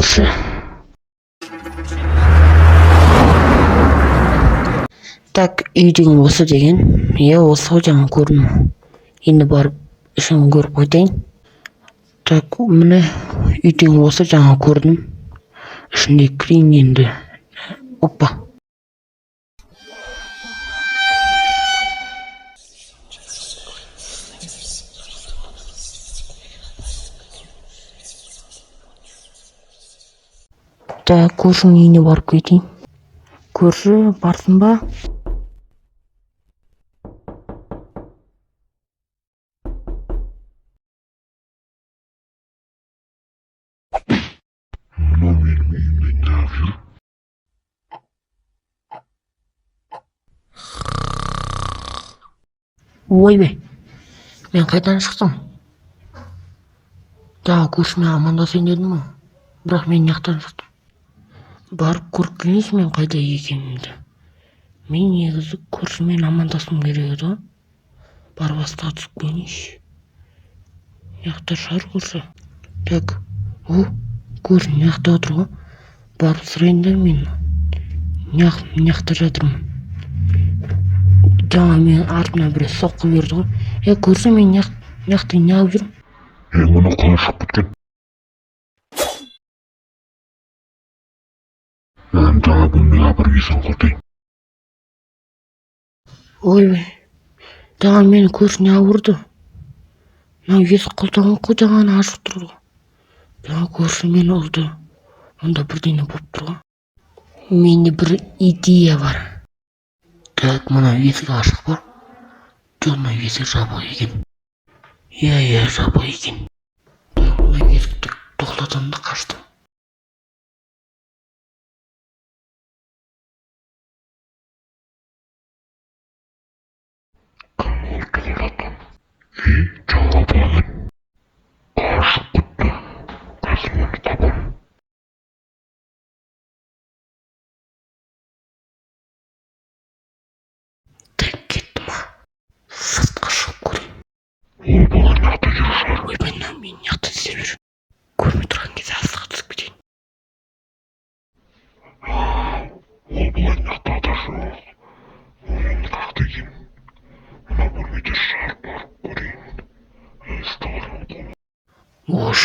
көрші. Так, үйдің осы деген. Осы ғой жаңа көрдім. Енді барып ішін көріп қайтайын. Так, міне үйдің осы жаңа көрдім. Ішінде кірейін енді. Опа. Так, көршінің үйіне барып кетейін. Көрші, барсың ба? Мына менің үйімде неғып жүр? Ойбай, мен қайдан шықтым? Жаңа көршіме амандасайын дедім ғой, бірақ мен жақтан шықтым. Барып көріп келейінші мен қайда екенімді. Мен негізі көршімен амандасым керек еді ғой. Барып астыға түсіп келейінші. Жақта шығар көрші. Так, көрші жақта отыр ғой. Барып сұрайын да мен жақта жатырмын. Жаңа мен артына бір соққы берді ғой. Көрші мен жақта неғып жүрмін? Мына қалай шығып кеткен? Жаңа бөлмеге апарып есігін құртайын. Ойбай, жаңа мені көрші неғып ұрды? Мынау есік құлтаған ғой, жаңа ашық тұр ғой. Жаңа көрші мені ұрды. Онда бірдеңе болып тұр ғой. Менде бір идея бар. Так, мына есік ашық бар. Жоқ, мына есік жабық екен. Иә, жабық екен. Мына есікті тоқтатам да қаштым. Жаңа болған. Қашып күтті. Қазір оны табам. Так, кеттім ма? Сыртқа шығып көрейін. Ол болған жақта жүріп шығар. Ойбай, мен жақта іздеп жүрмін. Көрмей тұрған кезде астыға түсіп кетейін. Ол болған жақта да жоқ. Оның жақта екен. Мына бөлмеде шығарып барып көрейін.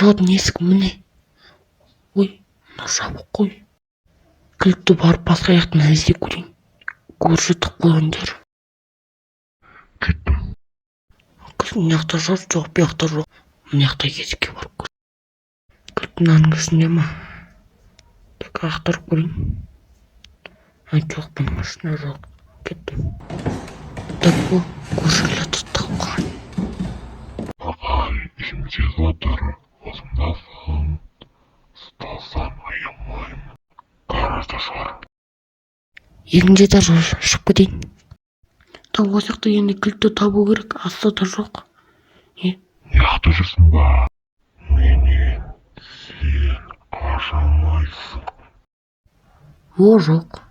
Жатын есік міне. Ой, мына жабық қой. Кілтті барып басқа жақтан іздеп көрейін. Көрші тық қойған жер. Кеттім. Мына жақта жоқ, бұл жақта жоқ. Мына жақта есікке барып көр. Кілттің аңғысында ма? Так, ақтарып көрейін. Жоқ, бұның ішінде жоқ. Кеттім. Так, бұл көршілер тұттық қойған. Ағай, ішімдегі отыр. Осындасың. Ұсталсам аямаймын. Гаражда шығар. Екінші этажға шығып кетейін. Так, осы жақта енді кілтті табу керек. Астыда жоқ. Неғып жүрсің ба? Менен сен қаша алмайсың. Жоқ.